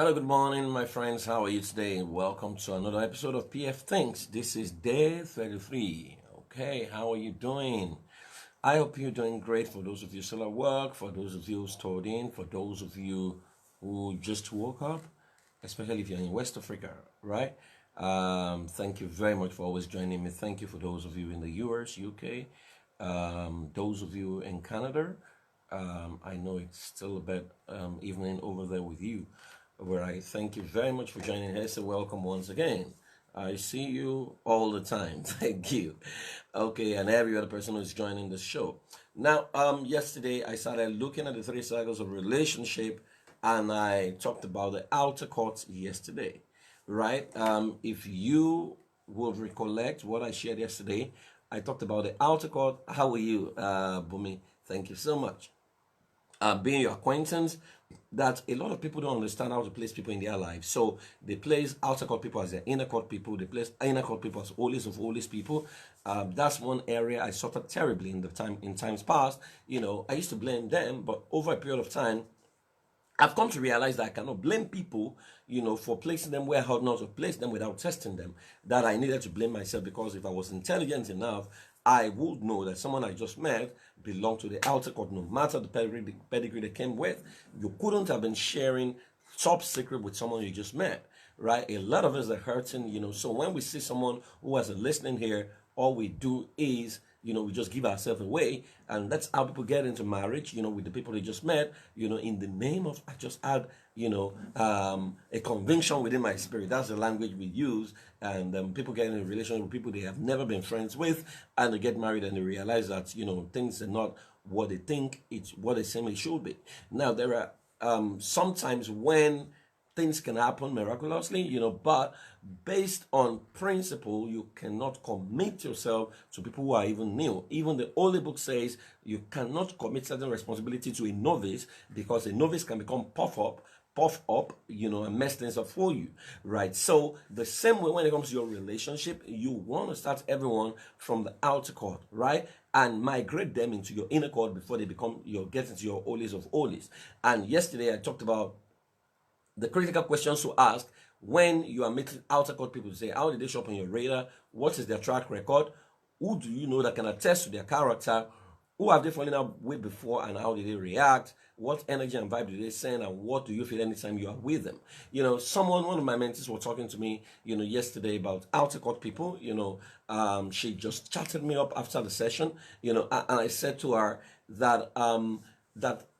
Hello, good morning, my friends. How are you today? Welcome to another episode of PFthinks. This is day 33. Okay, how are you doing? I hope you're doing great. For those of you still at work, for those of you stored in, for those of you who just woke up, especially if you're in West Africa, right? Thank you very much for always joining me. Thank you for those of you in the US, UK, those of you in Canada. I know it's still a bit evening over there with you, where I thank you very much for joining us. So welcome once again. I see you all the time. Thank you. Okay, and every other person who's joining the show. Now, yesterday I started looking at the three cycles of relationship, and I talked about the outer court yesterday, right? If you will recollect what I shared yesterday, I talked about the outer court. How are you, Bumi? Thank you so much. Being your acquaintance, that a lot of people don't understand how to place people in their lives. So they place outer court people as their inner court people. They place inner court people as holiest of holiest people. That's one area I suffered terribly in times past. I used to blame them, but over a period of time, I've come to realize that I cannot blame people, for placing them where I ought not to place them without testing them. That I needed to blame myself, because if I was intelligent enough, I would know that someone I just met belonged to the outer court, no matter the pedigree they came with. You couldn't have been sharing top secret with someone you just met, right? A lot of us are hurting, so when we see someone who has a listening here, all we do is we just give ourselves away, and that's how people get into marriage, with the people they just met, in the name of, I just had, a conviction within my spirit. That's the language we use, and people get in a relationship with people they have never been friends with, and they get married and they realize that, things are not what they think it's what they say it should be. Now, there are sometimes when things can happen miraculously, but based on principle, you cannot commit yourself to people who are even new. Even the Holy Book says you cannot commit certain responsibility to a novice, because a novice can become puff up, and mess things up for you, right? So the same way when it comes to your relationship, you want to start everyone from the outer court, right? And migrate them into your inner court before they get into your holiest of holies. And yesterday I talked about the critical questions to ask when you are meeting outer court people. To say, how did they show up on your radar? What is their track record? Who do you know that can attest to their character? Who have they fallen out with before, and how did they react? What energy and vibe do they send, and what do you feel anytime you are with them? One of my mentors was talking to me, yesterday about outer court people. She just chatted me up after the session, and I said to her that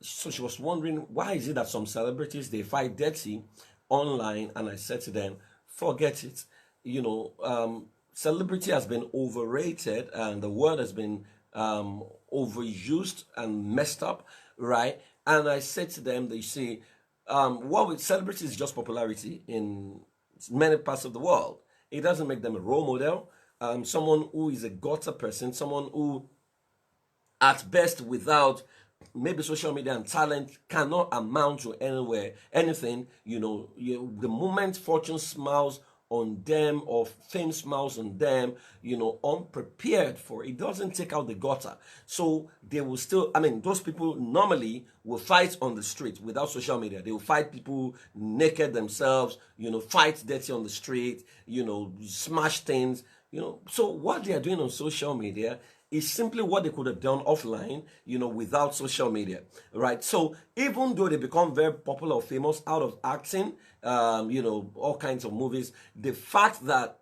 so she was wondering, why is it that some celebrities, they fight dirty online? And I said to them, forget it. Celebrity has been overrated, and the word has been overused and messed up, right? And I said to them, they say, what with celebrity is just popularity in many parts of the world. It doesn't make them a role model. Someone who is a gutter person, someone who at best without maybe social media and talent cannot amount to anything. The moment fortune smiles on them, or fame smiles on them, unprepared for it, doesn't take out the gutter. So they will still, those people normally will fight on the street without social media. They will fight people naked themselves, fight dirty on the street, smash things, So what they are doing on social media is simply what they could have done offline, without social media, right? So even though they become very popular or famous out of acting, all kinds of movies, the fact that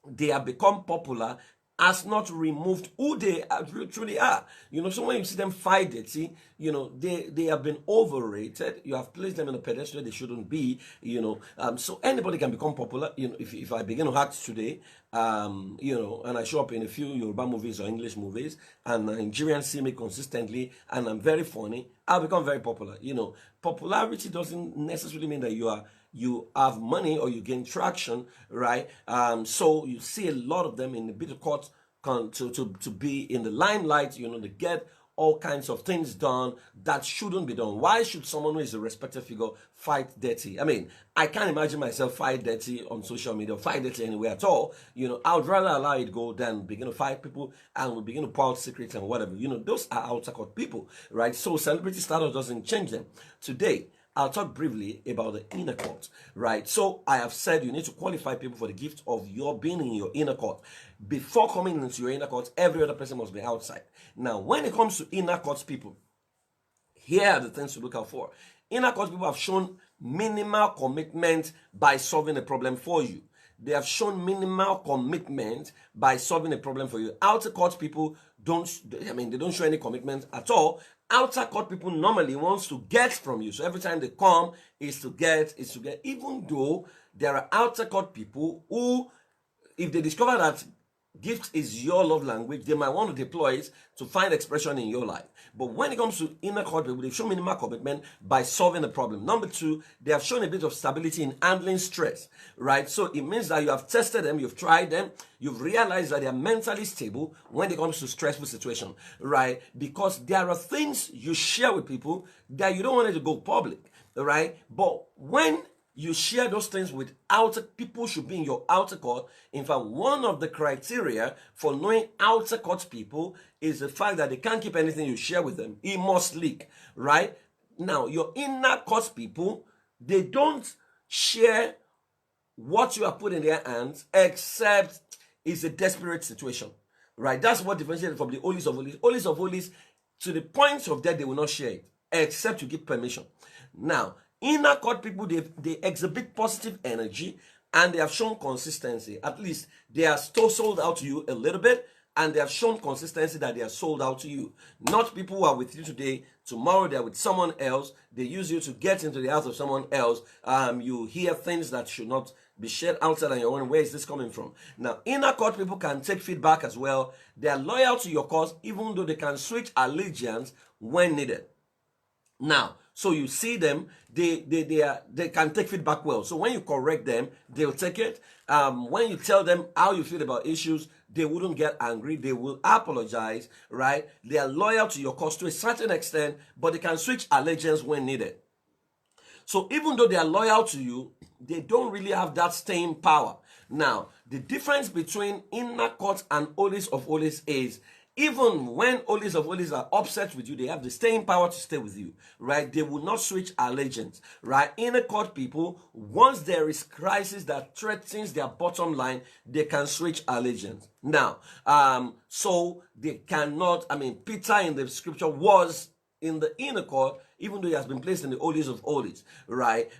they have become popular has not removed who they truly are. So when you see them fight it, they have been overrated. You have placed them in a pedestal they shouldn't be, so anybody can become popular. If I begin to act today, and I show up in a few Yoruba movies or English movies, and Nigerians see me consistently, and I'm very funny, I'll become very popular. Popularity doesn't necessarily mean that you have money or you gain traction, right? So you see a lot of them in the bitter court to be in the limelight, to get all kinds of things done that shouldn't be done. Why should someone who is a respected figure fight dirty? I can't imagine myself fight dirty on social media, or fight dirty anywhere at all. I would rather allow it go than begin to fight people and we begin to pour out secrets and whatever. Those are outer court people, right? So celebrity status doesn't change them. Today, I'll talk briefly about the inner court, right? So I have said you need to qualify people for the gift of your being in your inner court. Before coming into your inner court, every other person must be outside. Now, when it comes to inner court people, here are the things to look out for. Inner court people have shown minimal commitment by solving a problem for you. They have shown minimal commitment by solving a problem for you. Outer court people they don't show any commitment at all. Outer court people normally wants to get from you. So every time they come, is to get, even though there are outer court people who, if they discover that gift is your love language, they might want to deploy it to find expression in your life. But when it comes to inner court people, they've shown minimal commitment by solving the problem. Number two, they have shown a bit of stability in handling stress, right? So it means that you have tested them, you've tried them, you've realized that they are mentally stable when it comes to stressful situation, right? Because there are things you share with people that you don't want it to go public, right? But when you share those things with outer people, should be in your outer court. In fact, one of the criteria for knowing outer court people is the fact that they can't keep anything you share with them. It must leak, right? Now, your inner court people, they don't share what you have put in their hands except it's a desperate situation, right? That's what differentiates from the holies of holies. Holies of holies, to the point of death, they will not share it except to give permission. Now, inner court people, they exhibit positive energy and they have shown consistency. At least they are still sold out to you a little bit, and they have shown consistency that they are sold out to you. Not people who are with you today, tomorrow they're with someone else. They use you to get into the house of someone else. You hear things that should not be shared outside and you're wondering, where is this coming from? Now, inner court people can take feedback as well. They are loyal to your cause, even though they can switch allegiance when needed. Now, so you see them, they can take feedback well. So when you correct them, they'll take it. When you tell them how you feel about issues, they wouldn't get angry. They will apologize, right? They are loyal to your cause to a certain extent, but they can switch allegiance when needed. So even though they are loyal to you, they don't really have that staying power. Now, the difference between inner court and holies of holies is, even when holies of holies are upset with you, they have the staying power to stay with you, right? They will not switch allegiance, right? Inner court people, once there is crisis that threatens their bottom line, they can switch allegiance. Now, so they cannot, Peter in the scripture was in the inner court, even though he has been placed in the holies of holies, right?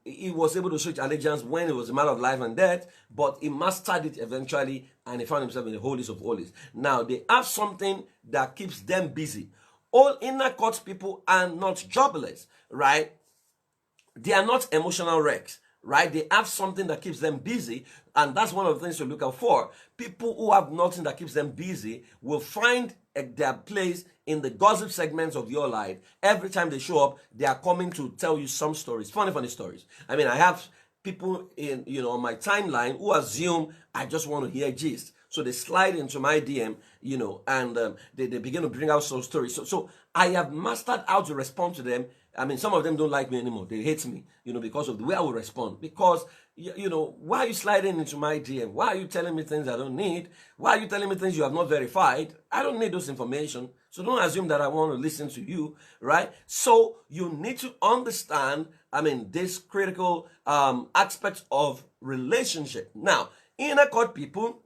He was able to switch allegiance when it was a matter of life and death, but he mastered it eventually, and he found himself in the holies of holies. Now, they have something that keeps them busy. All inner court people are not jobless, right? They are not emotional wrecks, right? They have something that keeps them busy, and that's one of the things to look out for. People who have nothing that keeps them busy will find their place in the gossip segments of your life. Every time they show up, they are coming to tell you some stories, funny stories. I have people on my timeline who assume I just want to hear gist. So they slide into my DM, and they begin to bring out some stories. So I have mastered how to respond to them. Some of them don't like me anymore. They hate me, because of the way I will respond. Because, why are you sliding into my DM? Why are you telling me things I don't need? Why are you telling me things you have not verified? I don't need those information. So don't assume that I want to listen to you, right? So you need to understand, this critical aspect of relationship. Now, inner court people,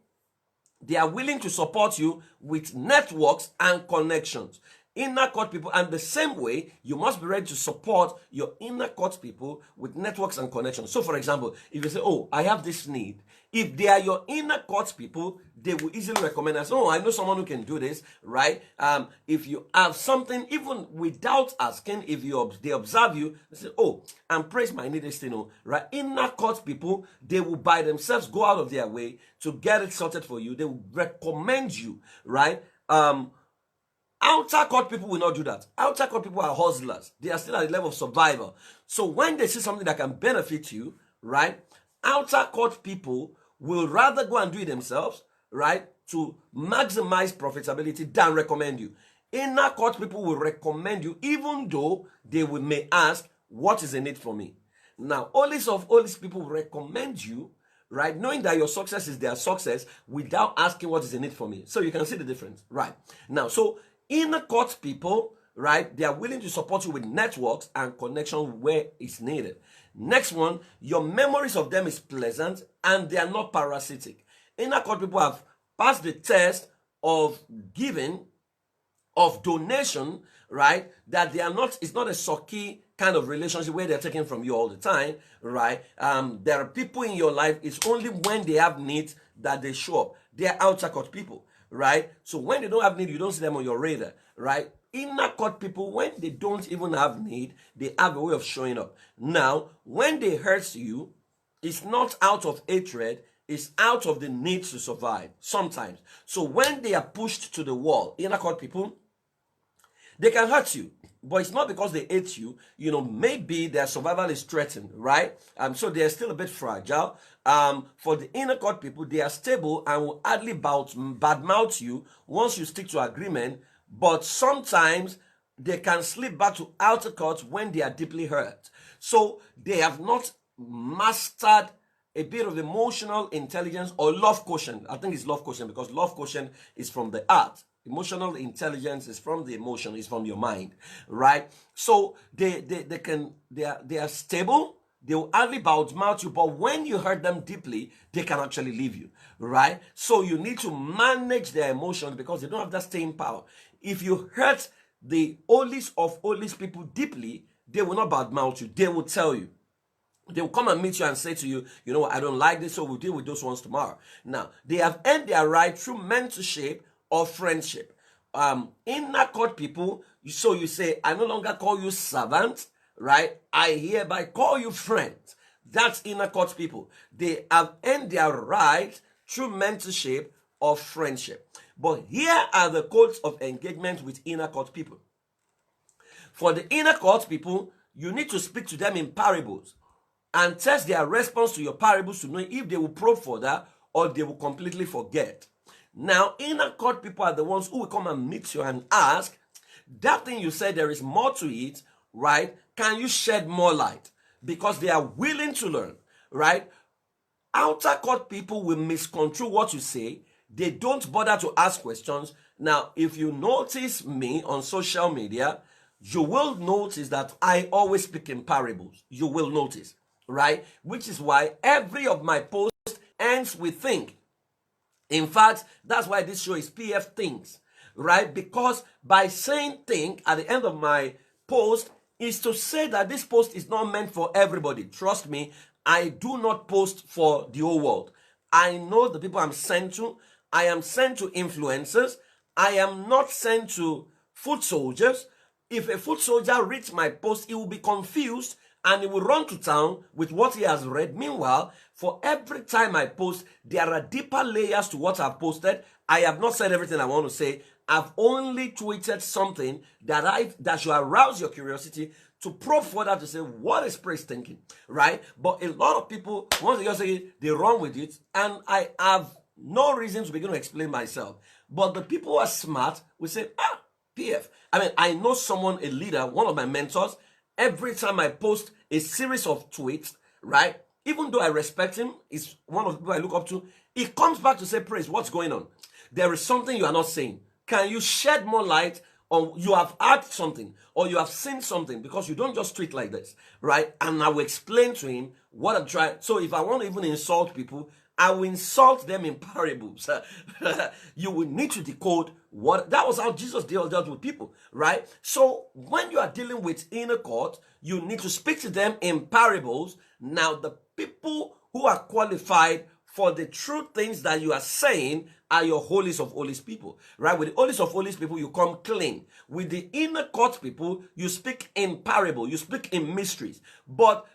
they are willing to support you with networks and connections. Inner court people, and the same way, you must be ready to support your inner court people with networks and connections. So, for example, if you say, oh, I have this need, if they are your inner court people, they will easily recommend us. Oh, I know someone who can do this, right? If you have something, even without asking, if they observe you, they say, oh, and praise my need this thing, right? Inner court people, they will by themselves go out of their way to get it sorted for you. They will recommend you, right? Outer court people will not do that. Outer court people are hustlers. They are still at the level of survival. So when they see something that can benefit you, right? Outer court people will rather go and do it themselves, right? To maximize profitability than recommend you. Inner court people will recommend you even though they may ask, what is in it for me? Now, holies of holies people will recommend you, right? Knowing that your success is their success without asking what is in it for me. So you can see the difference, right? Now, so inner court people, right? They are willing to support you with networks and connection where it's needed. Next one, your memories of them is pleasant and they are not parasitic. Inner court people have passed the test of giving, of donation, right? That they are not, it's not a sucky kind of relationship where they're taking from you all the time, right? There are people in your life, it's only when they have needs that they show up. They are outer court people, right? So when they don't have need, you don't see them on your radar, right? Inner court people, when they don't even have need, they have a way of showing up. Now, when they hurt you, it's not out of hatred, it's out of the need to survive sometimes. So when they are pushed to the wall, inner court people, they can hurt you, but it's not because they hate you. You know, maybe their survival is threatened, right? So they're still a bit fragile. For the inner court people, they are stable and will hardly badmouth you once you stick to agreement. But sometimes they can slip back to outer court when they are deeply hurt. So they have not mastered a bit of emotional intelligence or love quotient. I think it's love quotient because love quotient is from the heart. Emotional intelligence is from the emotion, is from your mind, right? So they are stable. They will hardly badmouth you, but when you hurt them deeply, they can actually leave you, right? So you need to manage their emotions because they don't have that staying power. If you hurt the holiest of holiest people deeply, they will not badmouth you. They will tell you. They will come and meet you and say to you, you know what, I don't like this, so we'll deal with those ones tomorrow. Now, they have earned their right through mentorship or friendship. Inner court people, so you say, I no longer call you servant, right? I hereby call you friend. That's inner court people. They have earned their right through mentorship or friendship. But here are the codes of engagement with inner court people. For the inner court people, you need to speak to them in parables and test their response to your parables to know if they will probe further or they will completely forget. Now, inner court people are the ones who will come and meet you and ask, that thing you said, there is more to it, right? Can you shed more light? Because they are willing to learn, right? Outer court people will misconstrue what you say. They don't bother to ask questions. Now, if you notice me on social media, you will notice that I always speak in parables. You will notice, right? Which is why every of my posts ends with think. In fact, that's why this show is PFthinks, right? Because by saying think at the end of my post is to say that this post is not meant for everybody. Trust me, I do not post for the whole world. I know the people I'm sent to. I am sent to influencers. I am not sent to foot soldiers. If a foot soldier reads my post, he will be confused and he will run to town with what he has read. Meanwhile, for every time I post, there are deeper layers to what I've posted. I have not said everything I want to say. I've only tweeted something that should arouse your curiosity to probe further to say, what is praise thinking, right? But a lot of people, once they just say it, they run with it, and I have no reason to begin to explain myself. But the people who are smart will say, PF. I mean, I know someone, a leader, one of my mentors, every time I post a series of tweets, right? Even though I respect him, he's one of the people I look up to, he comes back to say, praise, what's going on? There is something you are not saying. Can you shed more light on, you have heard something or you have seen something, because you don't just tweet like this, right? And I will explain to him what I'm trying. So if I want to even insult people, I will insult them in parables. You will need to decode what, that was how Jesus dealt with people, right? So when you are dealing with inner court, you need to speak to them in parables. Now, the people who are qualified for the true things that you are saying are your holiest of holiest people, right? With the holiest of holiest people, you come clean. With the inner court people, you speak in parable, you speak in mysteries. But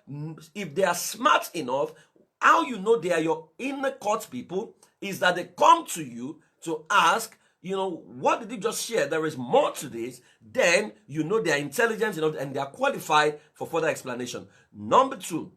if they are smart enough, how you know they are your inner court people is that they come to you to ask, you know, what did you just share? There is more to this. Then you know they are intelligent enough and they are qualified for further explanation. Number two,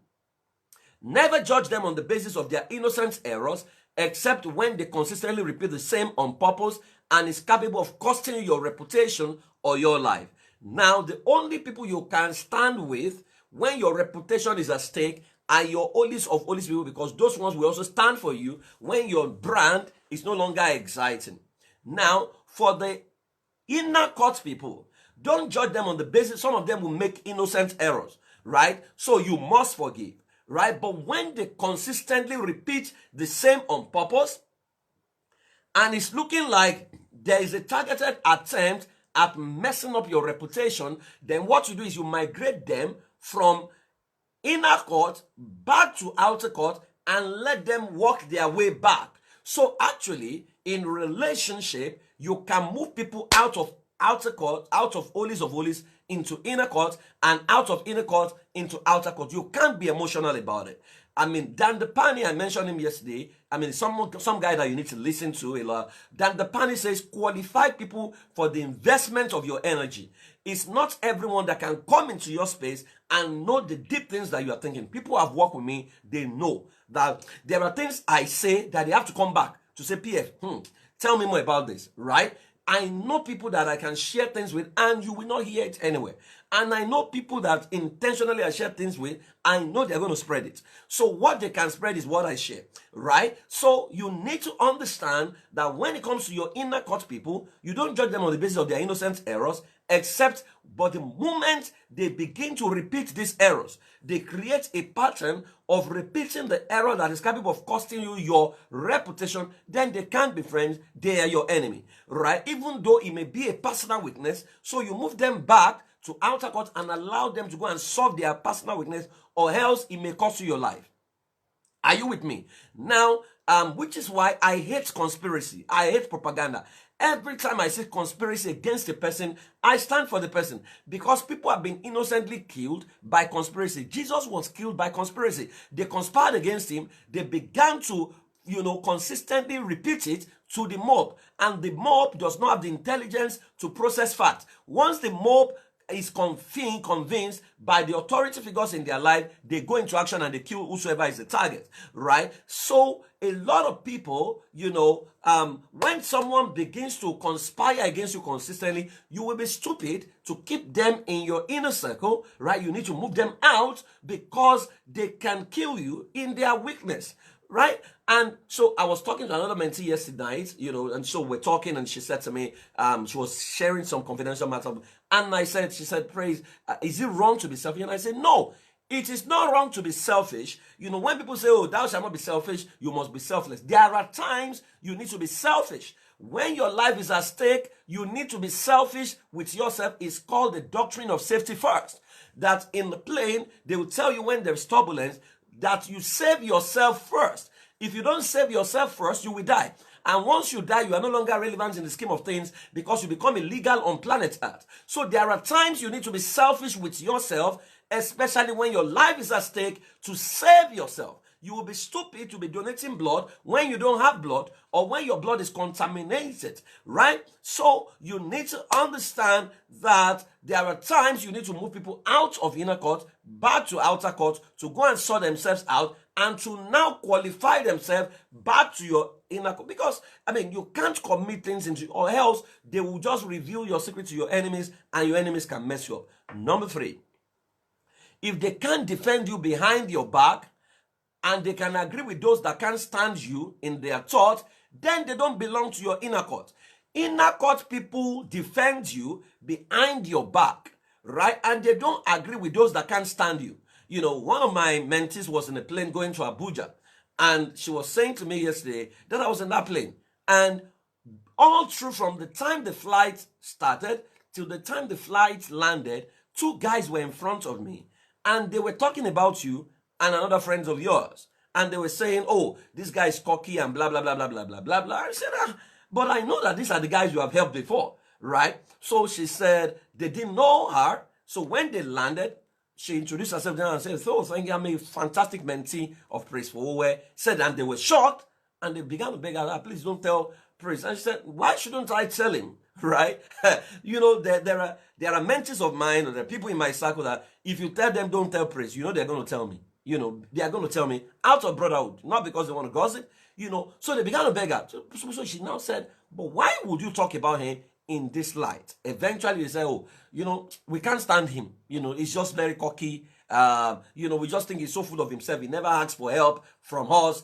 never judge them on the basis of their innocent errors, except when they consistently repeat the same on purpose and is capable of costing you your reputation or your life. Now, the only people you can stand with when your reputation is at stake are your holiest of holiest people, because those ones will also stand for you when your brand is no longer exciting. Now, for the inner court people, Don't judge them on the basis. Some of them will make innocent errors, right? So you must forgive, right? But when they consistently repeat the same on purpose, and it's looking like there is a targeted attempt at messing up your reputation, then what you do is you migrate them from inner court back to outer court and let them walk their way back. So actually, in relationship, you can move people out of outer court, out of holies of holies into inner court, and out of inner court into outer court. You can't be emotional about it. I mean, Dan Depani, I mentioned him yesterday. I mean, some guy that you need to listen to a lot. Dan Depani says, qualify people for the investment of your energy. It's not everyone that can come into your space and know the deep things that you are thinking. People who have worked with me, they know that there are things I say that they have to come back to say, PF, tell me more about this, right? I know people that I can share things with and you will not hear it anywhere. And I know people that intentionally I share things with, I know they're going to spread it. So what they can spread is what I share, right? So you need to understand that when it comes to your inner court people, you don't judge them on the basis of their innocent errors, but the moment they begin to repeat these errors, they create a pattern of repeating the error that is capable of costing you your reputation, then they can't be friends, they are your enemy, right? Even though it may be a personal weakness, so you move them back to outer court and allow them to go and solve their personal weakness, or else it may cost you your life. Are you with me? Now, which is why I hate conspiracy. I hate propaganda. Every time I say conspiracy against a person, I stand for the person, because people have been innocently killed by conspiracy. Jesus was killed by conspiracy. They conspired against him. They began to, consistently repeat it to the mob. And the mob does not have the intelligence to process facts. Once the mob is convinced by the authority figures in their life, they go into action and they kill whosoever is the target, right? So a lot of people, when someone begins to conspire against you consistently, you will be stupid to keep them in your inner circle, right? You need to move them out because they can kill you in their weakness, right? And so I was talking to another mentee yesterday night, and so we're talking, and she said to me, she was sharing some confidential matter, and she said, Praise, is it wrong to be selfish? And I said, no, it is not wrong to be selfish. When people say, oh, thou shalt not be selfish, you must be selfless. There are times you need to be selfish. When your life is at stake, you need to be selfish with yourself. It's called the doctrine of safety first. That in the plane, they will tell you when there's turbulence, that you save yourself first. If you don't save yourself first, you will die. And once you die, you are no longer relevant in the scheme of things because you become illegal on planet Earth. So there are times you need to be selfish with yourself, especially when your life is at stake, to save yourself. You will be stupid to be donating blood when you don't have blood, or when your blood is contaminated, right? So you need to understand that there are times you need to move people out of inner court, back to outer court, to go and sort themselves out, and to now qualify themselves back to your inner court. Because, you can't commit things into, or else they will just reveal your secret to your enemies, and your enemies can mess you up. Number 3, if they can't defend you behind your back, and they can agree with those that can't stand you in their thought, then they don't belong to your inner court. Inner court people defend you behind your back, right? And they don't agree with those that can't stand you. One of my mentees was in a plane going to Abuja, and she was saying to me yesterday that I was in that plane. And all through, from the time the flight started till the time the flight landed, 2 guys were in front of me, and they were talking about you and another friends of yours. And they were saying, oh, this guy is cocky and blah, blah, blah, blah, blah, blah, blah, blah. I said, but I know that these are the guys you have helped before, right? So she said they didn't know her. So when they landed, she introduced herself to them and said, so thank you, I'm a fantastic mentee of Praise for Owe. Said, and they were shocked, and they began to beg her, please don't tell Praise. And she said, why shouldn't I tell him, right? There are mentees of mine, or there are people in my circle that if you tell them don't tell Praise, they're going to tell me. They are going to tell me out of brotherhood, not because they want to gossip, So they began to beg her. So she now said, but why would you talk about him in this light? Eventually they say, oh, we can't stand him. He's just very cocky. We just think he's so full of himself. He never asks for help from us,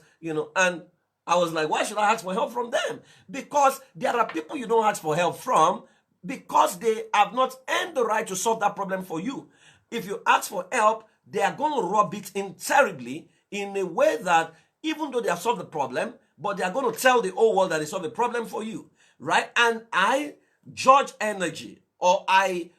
And I was like, why should I ask for help from them? Because there are people you don't ask for help from, because they have not earned the right to solve that problem for you. If you ask for help, they are going to rub it in terribly in a way that even though they have solved the problem, but they are going to tell the whole world that they solved the problem for you, right? And I judge energy, or I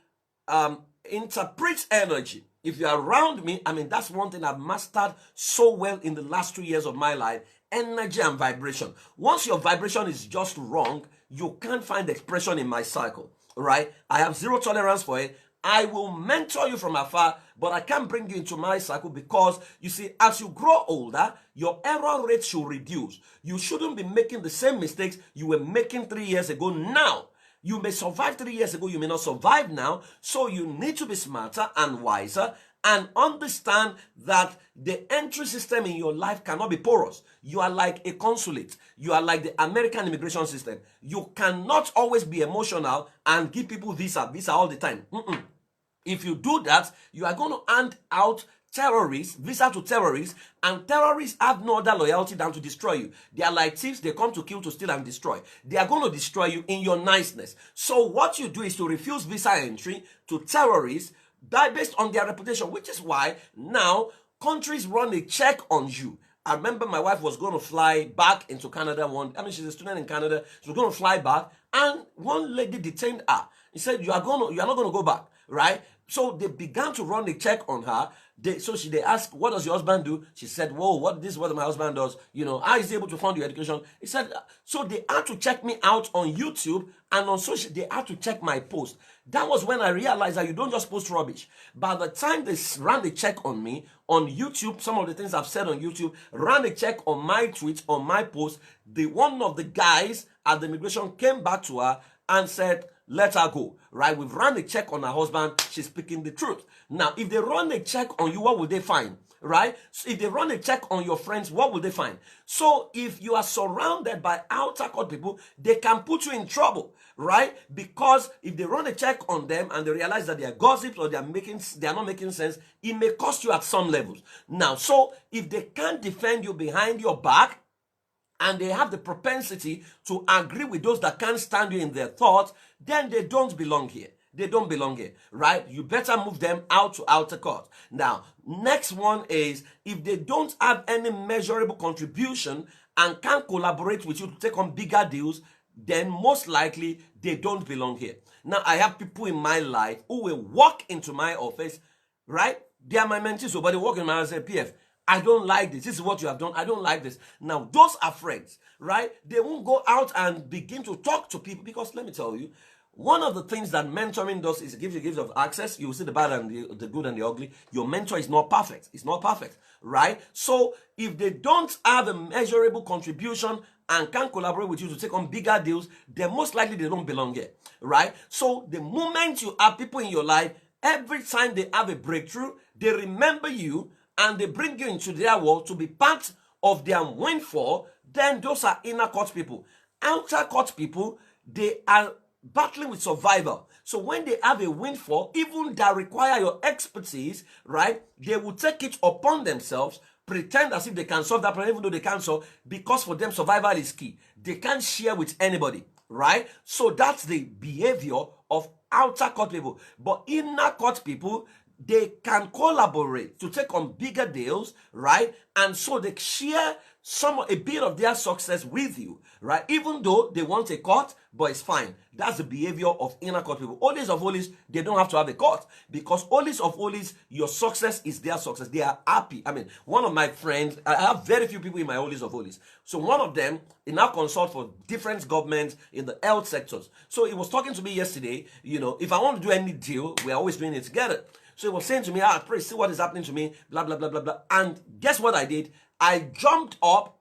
interpret energy. If you're around me, I mean, that's one thing I've mastered so well in the last 2 years of my life: energy and vibration. Once your vibration is just wrong, you can't find expression in my cycle, right? I have zero tolerance for it. I will mentor you from afar, but I can't bring you into my cycle, because you see, as you grow older, your error rate should reduce. You shouldn't be making the same mistakes you were making 3 years ago now. You may survive 3 years ago, you may not survive now. So you need to be smarter and wiser and understand that the entry system in your life cannot be porous. You are like a consulate. You are like the American immigration system. You cannot always be emotional and give people visa all the time. If you do that, you are going to hand out visa to terrorists, and terrorists have no other loyalty than to destroy you. They are like thieves. They come to kill, to steal, and destroy. They are going to destroy you in your niceness. So what you do is to refuse visa entry to terrorists based on their reputation, which is why now countries run a check on you. I remember my wife was going to fly back into Canada she's a student in Canada. She was going to fly back, and one lady detained her. He said, you are not going to go back, right? So they began to run a check on her. They asked, what does your husband do? She said, whoa, this is what my husband does. How is he able to fund your education? He said, so they had to check me out on YouTube, and on social, they had to check my post. That was when I realized that you don't just post rubbish. By the time they ran the check on me on YouTube, some of the things I've said on YouTube, ran a check on my tweets, on my post, one of the guys at the immigration came back to her and said, let her go, right? We've run a check on her husband. She's speaking the truth. Now, if they run a check on you, what will they find, right? So if they run a check on your friends, what will they find? So if you are surrounded by outer court people, they can put you in trouble, right? Because if they run a check on them and they realize that they are gossips or they are not making sense, it may cost you at some levels. Now, so if they can't defend you behind your back, and they have the propensity to agree with those that can't stand you in their thoughts, then they don't belong here. They don't belong here, right? You better move them out to outer court. Now, next one is, if they don't have any measurable contribution and can't collaborate with you to take on bigger deals, then most likely they don't belong here. Now, I have people in my life who will walk into my office, right? They are my mentees, but they walk in my office and say, PF, I don't like this. This is what you have done. I don't like this. Now, those are friends, right? They won't go out and begin to talk to people, because let me tell you, one of the things that mentoring does is it gives you gifts of access. You will see the bad and the good and the ugly. Your mentor is not perfect. It's not perfect, right? So if they don't have a measurable contribution and can't collaborate with you to take on bigger deals, then most likely they don't belong here, right? So the moment you have people in your life, every time they have a breakthrough, they remember you and they bring you into their world to be part of their windfall, then those are inner court people. Outer court people, they are battling with survival. So when they have a windfall, even that require your expertise, right, they will take it upon themselves, pretend as if they can solve that problem, even though they can't solve, because for them survival is key. They can't share with anybody, right? So that's the behavior of outer court people. But inner court people, they can collaborate to take on bigger deals, right? And so they share a bit of their success with you, right? Even though they want a cut, but it's fine. That's the behavior of inner court people. Holies of holies, they don't have to have a cut, because holies of holies, your success is their success. They are happy. I mean, one of my friends, I have very few people in my holies of holies. So one of them, he now consults for different governments in the health sectors. So he was talking to me yesterday, if I want to do any deal, we're always doing it together. So he was saying to me, pray, see what is happening to me, blah, blah, blah, blah, blah. And guess what I did? I jumped up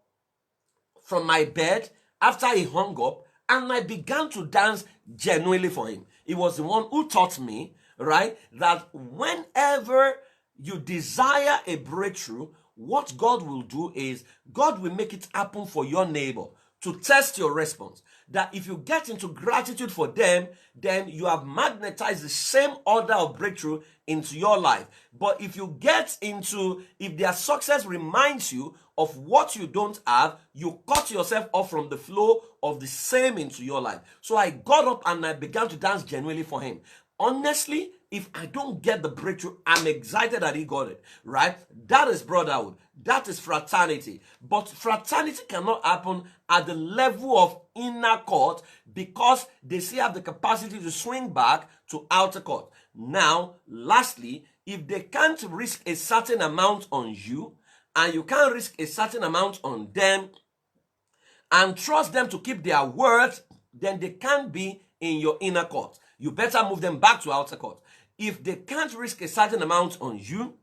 from my bed after he hung up, and I began to dance genuinely for him. He was the one who taught me, right, that whenever you desire a breakthrough, what God will do is God will make it happen for your neighbor to test your response. That if you get into gratitude for them, then you have magnetized the same order of breakthrough into your life. But if their success reminds you of what you don't have, you cut yourself off from the flow of the same into your life. So I got up and I began to dance genuinely for him. Honestly, if I don't get the breakthrough, I'm excited that he got it, right? That is brotherhood. That is fraternity. But fraternity cannot happen at the level of inner court because they still have the capacity to swing back to outer court. Now, lastly, if they can't risk a certain amount on you and you can't risk a certain amount on them and trust them to keep their word, then they can't be in your inner court. You better move them back to outer court. If they can't risk a certain amount on you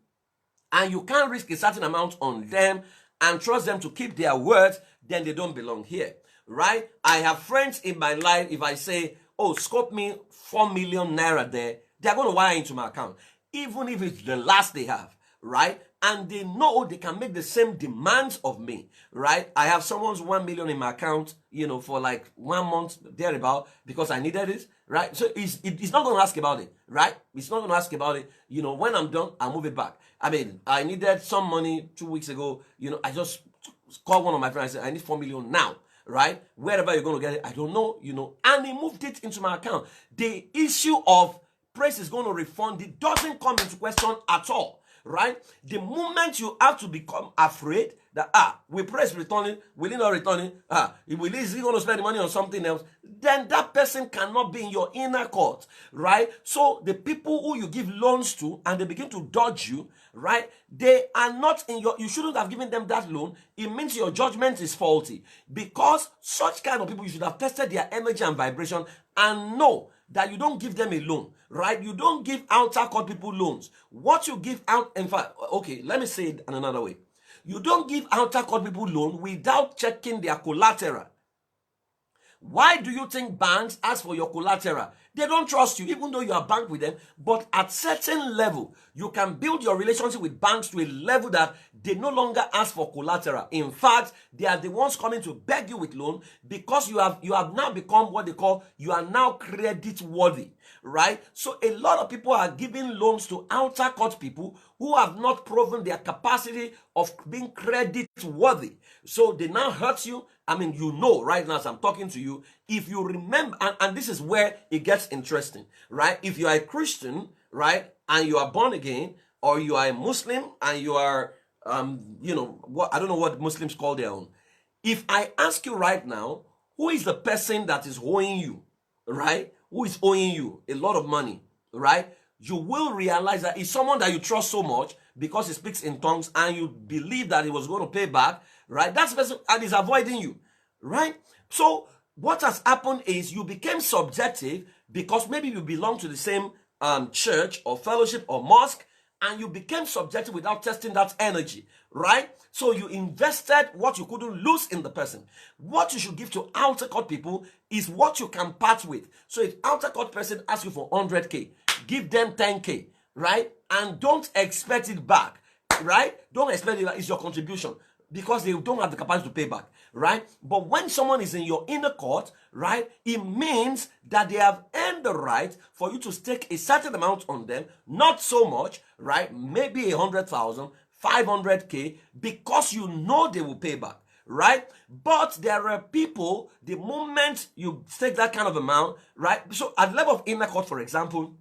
and you can't risk a certain amount on them and trust them to keep their words, then they don't belong here, right? I have friends in my life, if I say, oh, scope me 4 million naira there, they're going to wire into my account, even if it's the last they have, right? And they know they can make the same demands of me, right? I have someone's 1 million in my account, for like 1 month, thereabout, because I needed it, right? So he's not going to ask about it, right? He's not going to ask about it. When I'm done, I'll move it back. I mean, I needed some money 2 weeks ago. I just called one of my friends and said, I need 4 million now, right? Wherever you're going to get it, I don't know, and he moved it into my account. The issue of praise is going to refund, it doesn't come into question at all. Right? The moment you have to become afraid that, will praise returning, will he not returning? Is he going to spend the money on something else? Then that person cannot be in your inner court, right? So the people who you give loans to and they begin to dodge you, right? They are not in you shouldn't have given them that loan. It means your judgment is faulty, because such kind of people, you should have tested their energy and vibration and know that you don't give them a loan, right? You don't give outer court people loans. What you give out, in fact, okay, let me say it in another way. You don't give outer court people loan without checking their collateral. Why do you think banks ask for your collateral? They don't trust you, even though you are banked with them. But at certain level, you can build your relationship with banks to a level that they no longer ask for collateral. In fact, they are the ones coming to beg you with loan because you have now become what they call, you are now credit worthy, right? So a lot of people are giving loans to outer court people who have not proven their capacity of being credit worthy. So they now hurt you. I mean, right now as I'm talking to you, if you remember, and this is where it gets interesting, right? If you are a Christian, right, and you are born again, or you are a Muslim and you are, I don't know what Muslims call their own. If I ask you right now, who is the person that is owing you, right? Who is owing you a lot of money, right? You will realize that it's someone that you trust so much because he speaks in tongues and you believe that he was going to pay back, right? That's the person, and is avoiding you, right? So what has happened is you became subjective because maybe you belong to the same church or fellowship or mosque, and you became subjective without testing that energy, right? So you invested what you couldn't lose in the person. What you should give to outer court people is what you can part with. So if outer court person asks you for 100K, give them 10K, right? And don't expect it back, right? Don't expect it back. It's your contribution, because they don't have the capacity to pay back, right? But when someone is in your inner court, right, it means that they have earned the right for you to stake a certain amount on them, not so much, right? Maybe 100,000, 500K, because you know they will pay back, right? But there are people, the moment you stake that kind of amount, right? So at the level of inner court, for example,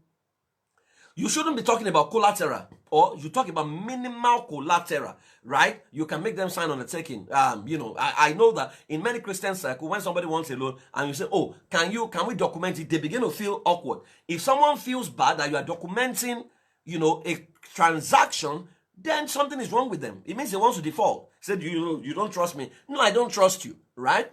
you shouldn't be talking about collateral, or you talk about minimal collateral, right? You can make them sign on a taking. I know that in many Christian circles, when somebody wants a loan and you say, oh, can we document it? They begin to feel awkward. If someone feels bad that you are documenting, a transaction, then something is wrong with them. It means they want to default. Said, you don't trust me. No, I don't trust you, right?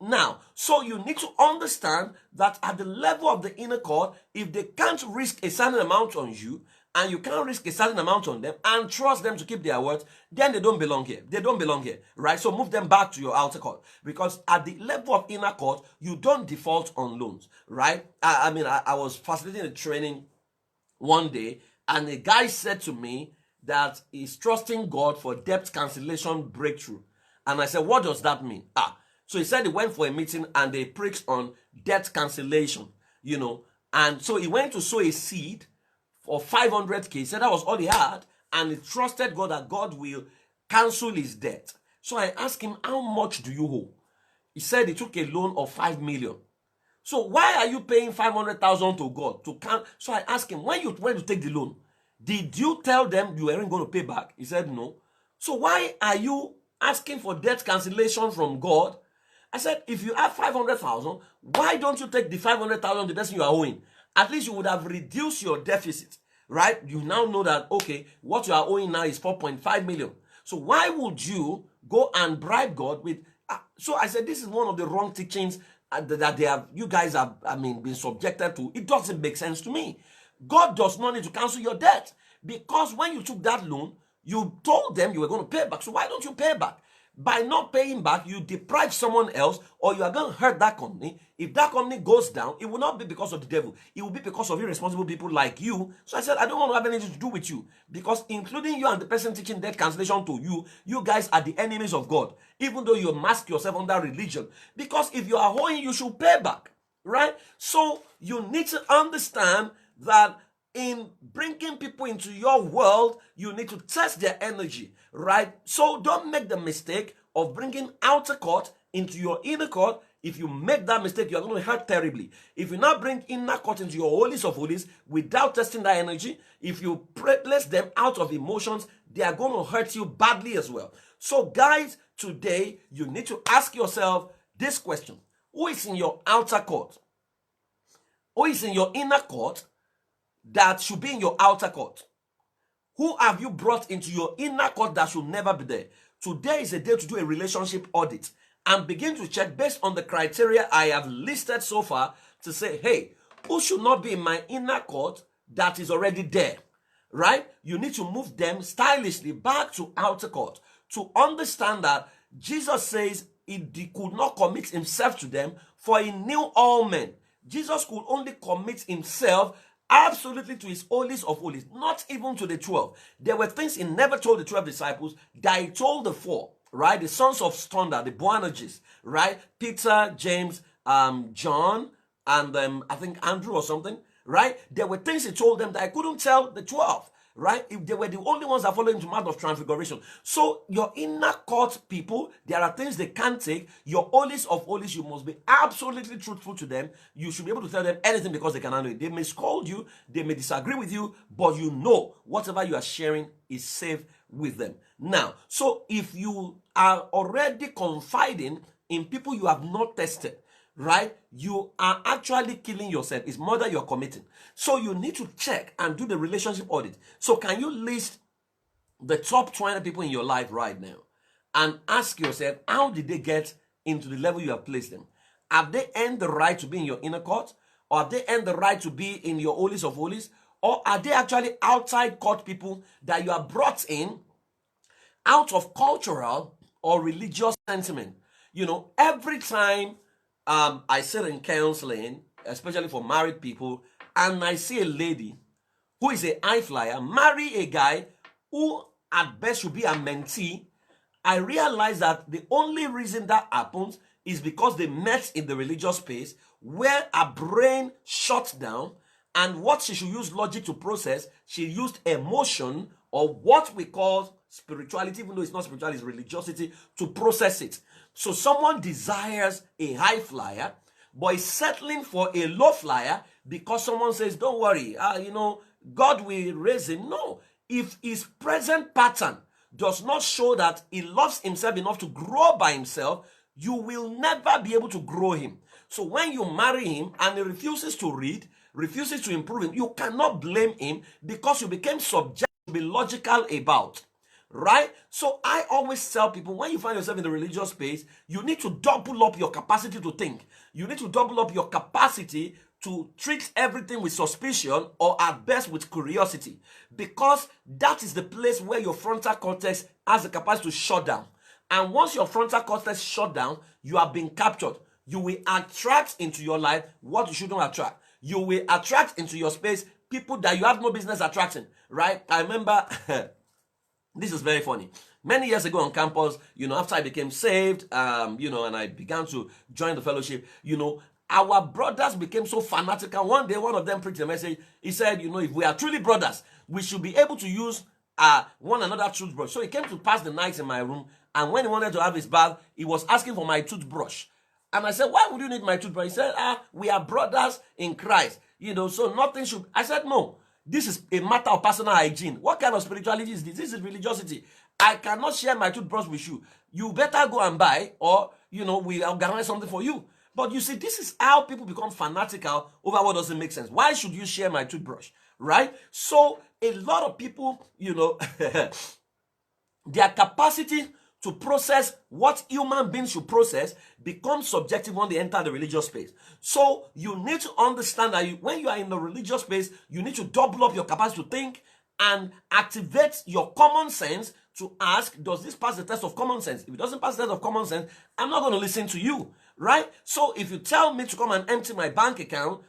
Now, so you need to understand that at the level of the inner court, if they can't risk a certain amount on you, and you can't risk a certain amount on them and trust them to keep their words, then they don't belong here. They don't belong here, right? So move them back to your outer court, because at the level of inner court, you don't default on loans, right? I was facilitating a training one day, and a guy said to me that he's trusting God for debt cancellation breakthrough. And I said, what does that mean? So he said he went for a meeting and they preached on debt cancellation, And so he went to sow a seed for 500K. He said that was all he had. And he trusted God that God will cancel his debt. So I asked him, how much do you owe? He said he took a loan of 5 million. So why are you paying 500,000 to God? So I asked him, when you went to take the loan, did you tell them you weren't going to pay back? He said no. So why are you asking for debt cancellation from God? I said, if you have 500,000, why don't you take the 500,000 the person you are owing? At least you would have reduced your deficit, right? You now know that, okay, what you are owing now is 4.5 million. So why would you go and bribe God with... So I said, this is one of the wrong teachings that you guys have, been subjected to. It doesn't make sense to me. God does not need to cancel your debt, because when you took that loan, you told them you were going to pay back. So why don't you pay back? By not paying back, you deprive someone else, or you are going to hurt that company. If that company goes down, it will not be because of the devil. It will be because of irresponsible people like you. So I said, I don't want to have anything to do with you, because including you and the person teaching debt cancellation to you, you guys are the enemies of God, even though you mask yourself under religion. Because if you are owing, you should pay back, right? So you need to understand that in bringing people into your world, you need to test their energy, right? So don't make the mistake of bringing outer court into your inner court. If you make that mistake, you're going to hurt terribly. If you now bring inner court into your holies of holies without testing that energy, if you place them out of emotions, they are going to hurt you badly as well. So guys, today you need to ask yourself this question: who is in your outer court? Who is in your inner court that should be in your outer court? Who have you brought into your inner court that should never be there? Today is a day to do a relationship audit and begin to check based on the criteria I have listed so far to say, hey, who should not be in my inner court that is already there, right? You need to move them stylishly back to outer court to understand that Jesus says he could not commit himself to them, for he knew all men. Jesus could only commit himself absolutely to his holies of holies, not even to the 12. There were things he never told the 12 disciples that he told the 4, right? The sons of thunder, the Boanerges, right? Peter, James, John, and I think Andrew or something, right? There were things he told them that I couldn't tell the 12, right? If they were the only ones that followed him to Mount of Transfiguration. So your inner court people, there are things they can't take. Your holies of holies, you must be absolutely truthful to them. You should be able to tell them anything because they can handle it. They may scold you, they may disagree with you, but you know whatever you are sharing is safe with them. Now, so if you are already confiding in people you have not tested, right, you are actually killing yourself. It's murder you're committing. So you need to check and do the relationship audit. So can you list the top 20 people in your life right now and ask yourself, how did they get into the level you have placed them? Have they earned the right to be in your inner court? Or have they earned the right to be in your holies of holies? Or are they actually outside court people that you are brought in out of cultural or religious sentiment? Every time I sit in counseling, especially for married people, and I see a lady who is a high flyer marry a guy who at best should be a mentee, I realize that the only reason that happens is because they met in the religious space where her brain shut down, and what she should use logic to process, she used emotion, or what we call spirituality, even though it's not spirituality, it's religiosity, to process it. So someone desires a high flyer, but is settling for a low flyer because someone says, don't worry, God will raise him. No, if his present pattern does not show that he loves himself enough to grow by himself, you will never be able to grow him. So when you marry him and he refuses to read, refuses to improve him, you cannot blame him because you became subject to be logical about. Right? So I always tell people, when you find yourself in the religious space, you need to double up your capacity to think. You need to double up your capacity to treat everything with suspicion, or at best with curiosity, because that is the place where your frontal cortex has the capacity to shut down. And once your frontal cortex shut down, you have been captured. You will attract into your life what you shouldn't attract. You will attract into your space people that you have no business attracting, right? I remember This is very funny. Many years ago on campus, after I became saved, and I began to join the fellowship, our brothers became so fanatical. One day, one of them preached a message. He said, if we are truly brothers, we should be able to use one another toothbrush. So he came to pass the night in my room, and when he wanted to have his bath, he was asking for my toothbrush. And I said, why would you need my toothbrush? He said, we are brothers in Christ, so nothing should. I said, no, this is a matter of personal hygiene. What kind of spirituality is this? This is religiosity. I cannot share my toothbrush with you. You better go and buy, or, we organize something for you. But you see, this is how people become fanatical over what doesn't make sense. Why should you share my toothbrush, right? So a lot of people, their capacity to process what human beings should process becomes subjective when they enter the religious space. So you need to understand that when you are in the religious space, you need to double up your capacity to think and activate your common sense to ask, does this pass the test of common sense? If it doesn't pass the test of common sense, I'm not going to listen to you, right? So if you tell me to come and empty my bank account,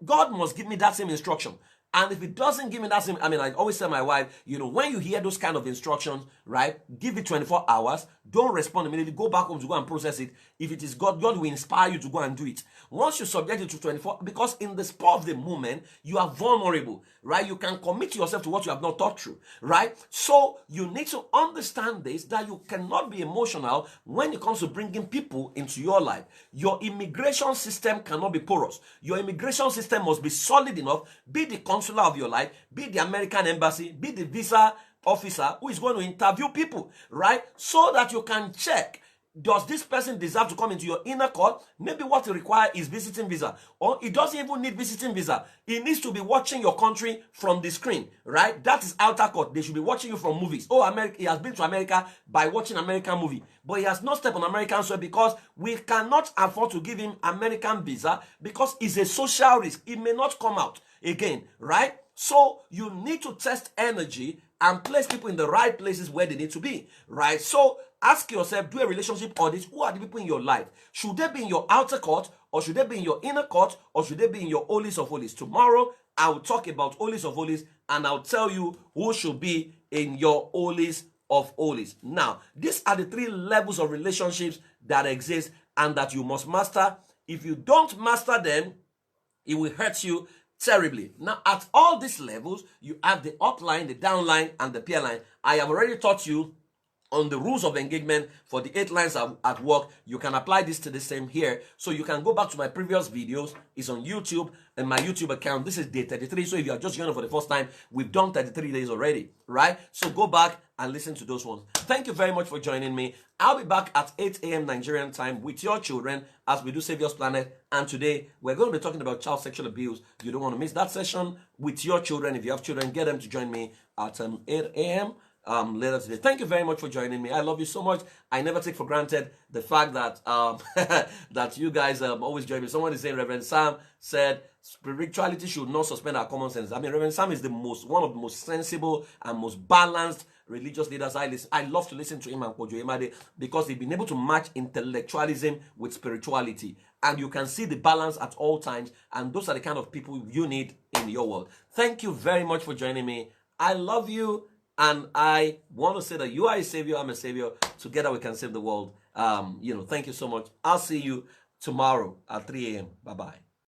God must give me that same instruction. And if it doesn't give me that same, I always tell my wife, when you hear those kind of instructions, right, give it 24 hours. Don't respond immediately. Go back home to go and process it. If it is God, God will inspire you to go and do it. Once you subject it to 24, because in the spur of the moment, you are vulnerable, right? You can commit yourself to what you have not thought through, right? So you need to understand this, that you cannot be emotional when it comes to bringing people into your life. Your immigration system cannot be porous. Your immigration system must be solid enough. Be the consular of your life, be the American embassy, be the visa officer who is going to interview people, right? So that you can check, does this person deserve to come into your inner court? Maybe what you require is visiting visa, or it doesn't even need visiting visa. It needs to be watching your country from the screen, right? That is outer court. They should be watching you from movies. Oh, America, he has been to America by watching American movie, but he has not stepped on American soil because we cannot afford to give him American visa because it's a social risk. It may not come out again, right? So you need to test energy and place people in the right places where they need to be, right? So ask yourself, do a relationship audit. Who are the people in your life? Should they be in your outer court, or should they be in your inner court, or should they be in your holies of holies? Tomorrow, I will talk about holies of holies, and I'll tell you who should be in your holies of holies. Now, these are the 3 levels of relationships that exist and that you must master. If you don't master them, it will hurt you terribly. Now, at all these levels, you have the upline, the downline, and the peer line. I have already taught you on the rules of engagement for the 8 lines at work. You can apply this to the same here. So you can go back to my previous videos. It's on YouTube and my YouTube account. This is day 33. So if you are just joining for the first time, we've done 33 days already, right? So go back and listen to those ones. Thank you very much for joining me. I'll be back at 8 a.m. Nigerian time with your children as we do Savior's Planet. And today, we're going to be talking about child sexual abuse. You don't want to miss that session with your children. If you have children, get them to join me at 8 a.m. Later today. Thank you very much for joining me. I love you so much. I never take for granted the fact that that you guys always join me. Someone is saying Reverend Sam said spirituality should not suspend our common sense. Reverend Sam is one of the most sensible and most balanced religious leaders I love to listen to him and Kojo Emade, because he's been able to match intellectualism with spirituality, and you can see the balance at all times, and those are the kind of people you need in your world. Thank you very much for joining me. I love you, and I want to say that you are a savior, I'm a savior. Together we can save the world. Thank you so much. I'll see you tomorrow at 3 a.m. Bye-bye.